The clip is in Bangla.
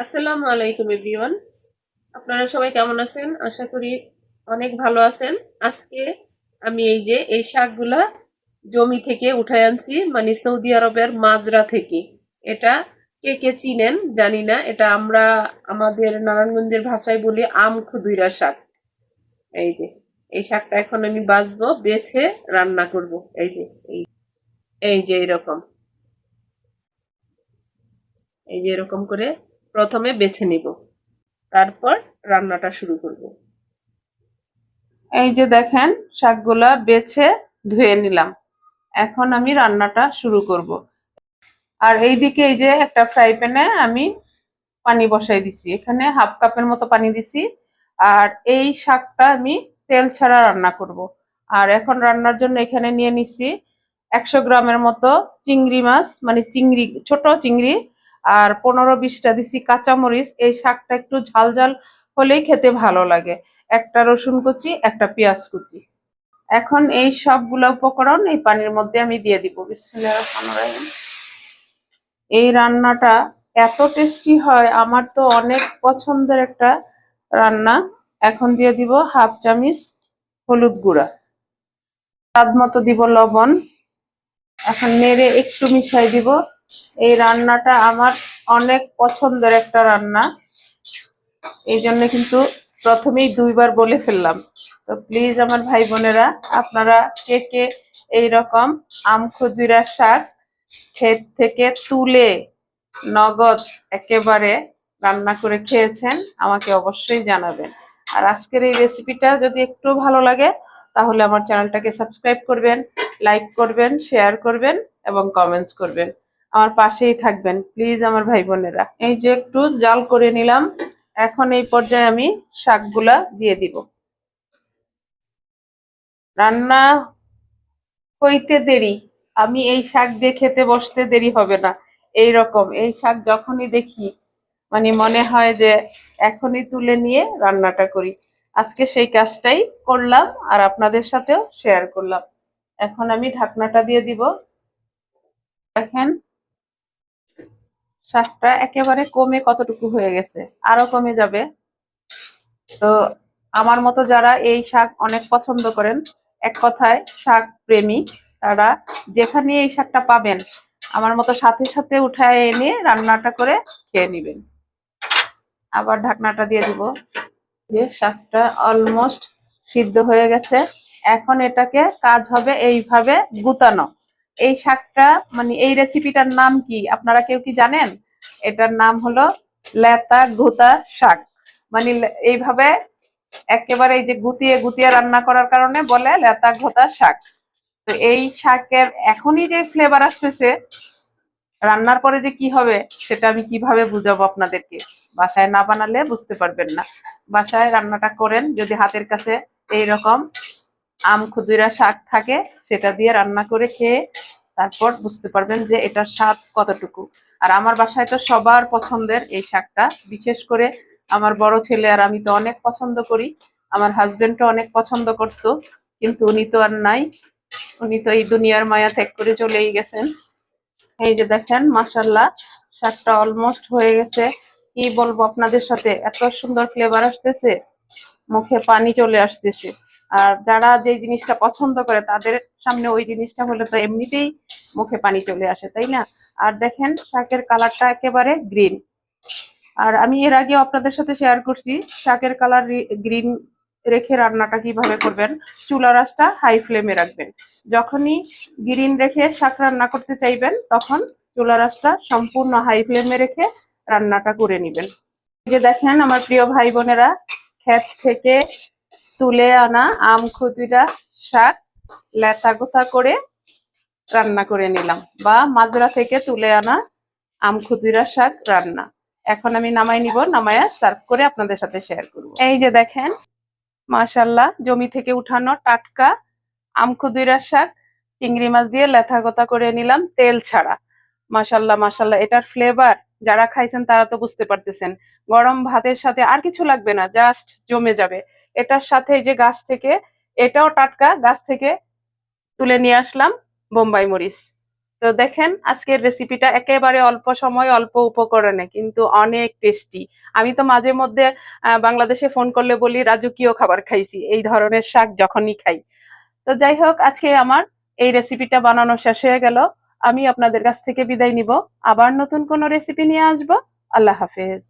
আসসালামু আলাইকুম এভরিওয়ান। আপনারা সবাই কেমন আছেন? আশা করি অনেক ভালো আছেন। আজকে আমি এই শাকগুলা জমি থেকে উঠায় আনছি, মানে সৌদি আরবের মাজরা থেকে। এটা কে কে চিনেন জানি না, এটা আমরা আমাদের নারায়ণগঞ্জের ভাষায় বলি আম খুদুইরা শাক। এই যে এই শাকটা এখন আমি বাছবো, বেছে রান্না করব। এই যে এই এই যে এরকম এরকম করে প্রথমে বেছে নিব, তারপর রান্নাটা শুরু করব। এই যে দেখেন, শাকগুলা বেছে ধুয়ে নিলাম। এখন আমি রান্নাটা শুরু করব। আর এইদিকে এই যে একটা ফ্রাই প্যানে আমি পানি বসাই দিছি, এখানে হাফ কাপের মতো পানি দিছি। আর এই শাকটা আমি তেল ছাড়া রান্না করব। আর এখন রান্নার জন্য এখানে নিয়ে নিছি 100 গ্রামের মতো চিংড়ি মাছ, মানে চিংড়ি, ছোট চিংড়ি। আর 15-20টা দিছি কাঁচামরিচ। এই শাকটা একটু ঝাল ঝাল হলেই খেতে ভালো লাগে। একটা রসুন কুচি, একটা পেঁয়াজ কুচি। এখন এই সবগুলো উপকরণ এই পানির মধ্যে আমি দিয়ে দিব। বিসমিল্লাহির রহমানির রহিম। এই রান্নাটা এত টেস্টি হয়, আমার তো অনেক পছন্দের একটা রান্না। এখন দিয়ে দিব হাফ চামচ হলুদ গুঁড়া, স্বাদ মতো দিব লবণ। এখন নেড়ে একটু মিশাই দিব। এই রান্নাটা আমার অনেক পছন্দের একটা রান্না, এই জন্য কিন্তু প্রথমেই 2বার বলে ফেললাম। তো প্লিজ আমার ভাই বোনেরা, আপনারা কে কে এইরকম আম খুদিরা শাক ক্ষেত থেকে তুলে নগদ একেবারে রান্না করে খেয়েছেন, আমাকে অবশ্যই জানাবেন। আর আজকের এই রেসিপিটা যদি একটু ভালো লাগে, তাহলে আমার চ্যানেলটাকে সাবস্ক্রাইব করবেন, লাইক করবেন, শেয়ার করবেন এবং কমেন্টস করবেন। আমার পাশেই থাকবেন প্লিজ আমার ভাই বোনেরা। এই যে একটু জাল করে নিলাম। এখন এই পর্যায়ে আমি শাকগুলা দিয়ে দিব। রান্না হইতে দেরি, আমি এই শাক দিয়ে খেতে বসতে দেরি হবে না। এই রকম এই শাক যখনই দেখি, মানে মনে হয় যে এখনই তুলে নিয়ে রান্নাটা করি। আজকে সেই কাজটাই করলাম আর আপনাদের সাথেও শেয়ার করলাম। এখন আমি ঢাকনাটা দিয়ে দিব। দেখেন, শাকটা একেবারে কমে কতটুকু হয়ে গেছে, আরো কমে যাবে। তো আমার মতো যারা এই শাক অনেক পছন্দ করেন, এক কথায় শাক প্রেমী, তারা যেখানে এই শাকটা পাবেন আমার মতো সাথে সাথে উঠায় এনে রান্নাটা করে খেয়ে নেবেন। আবার ঢাকনাটা দিয়ে দিব। যে শাকটা অলমোস্ট সিদ্ধ হয়ে গেছে। এখন এটাকে কাজ হবে এইভাবে গুতানো। এই শাকটা, মানে এই রেসিপিটার নাম কি আপনারা কেউ কি জানেন? এটার নাম হলো লেতা গুতা শাক। মানে এইভাবে একেবারে এই যে গুতিয়ে গুতিয়ে রান্না করার কারণে বলে লেতা ঘোতা শাক। তো এই শাকের এখনই যে ফ্লেভার আসতেছে, রান্নার পরে যে কি হবে সেটা আমি কিভাবে বুঝাবো আপনাদেরকে? বাসায় না বানালে বুঝতে পারবেন না। বাসায় রান্নাটা করেন, যদি হাতের কাছে এইরকম আম খুদিরা শাক থাকে, সেটা দিয়ে রান্না করে খেয়ে তারপর বুঝতে পারবেন যে এটার স্বাদ কতটুকু। আর আমার বাসায় তো সবার পছন্দের এই শাকটা, বিশেষ করে আমার বড় ছেলে আর আমি তো অনেক পছন্দ করি। আমার হাজবেন্ডও অনেক পছন্দ করতো, কিন্তু উনি তো আর নাই। উনি তো এই দুনিয়ার মায়া ত্যাগ করে চলেই গেছেন। এই যে দেখেন, মাশাআল্লাহ, শাকটা অলমোস্ট হয়ে গেছে। কি বলবো আপনাদের সাথে, এত সুন্দর ফ্লেভার আসতেছে, মুখে পানি চলে আসতেছে। আর যারা যে জিনিসটা পছন্দ করে তাদের সামনে ওই জিনিসটা হলে তো এমনিতেই মুখে পানি চলে আসে, তাই না? আর দেখেন, শাকের কালারটা একেবারে গ্রিন। আর আমি এর আগে আপনাদের সাথে শেয়ার করছি শাকের কালার গ্রিন রেখে রান্নাটা কিভাবে করবেন। চুলার আঁচটা হাই ফ্লেমে রাখবেন। যখনই গ্রিন রেখে শাক রান্না করতে চাইবেন, তখন চুলার আঁচটা সম্পূর্ণ হাই ফ্লেমে রেখে রান্নাটা করে নেবেন। এই যে দেখেন আমার প্রিয় ভাই বোনেরা, ক্ষেত থেকে তুলে আনা আম খুদিরা শাক লেতা গোতা করে রান্না করে নিলাম, বা মাজরা থেকে তুলে আনা আম খুদিরা শাক রান্না। এখন আমি নামাই নিব, নামায়া সার্ভ করে আপনাদের সাথে শেয়ার করব। এই যে দেখেন, মাশাআল্লাহ, জমি থেকে উঠানো টাটকা আম খুদিরা শাক চিংড়ি মাছ দিয়ে লেথা গোতা করে নিলাম তেল ছাড়া। মাশাআল্লাহ মাশাআল্লাহ, এটার ফ্লেভার যারা খাইছেন তারা তো বুঝতে পারতেছেন। গরম ভাতের সাথে আর কিছু লাগবে না, জাস্ট জমে যাবে। এটার সাথে এই যে গাছ থেকে, এটাও টাটকা গাছ থেকে তুলে নিয়ে আসলাম বোম্বাই মরিচ। তো দেখেন আজকের রেসিপিটা একেবারে অল্প সময় অল্প উপকরণে কিন্তু অনেক টেস্টি। আমি তো মাঝে মধ্যে বাংলাদেশে ফোন করলে বলি রাজকীয় খাবার খাইছি এই ধরনের শাক যখনই খাই। তো যাই হোক, আজকে আমার এই রেসিপিটা বানানো শেষ হয়ে গেল। আমি আপনাদের কাছ থেকে বিদায় নিব। আবার নতুন কোনো রেসিপি নিয়ে আসবো। আল্লাহ হাফেজ।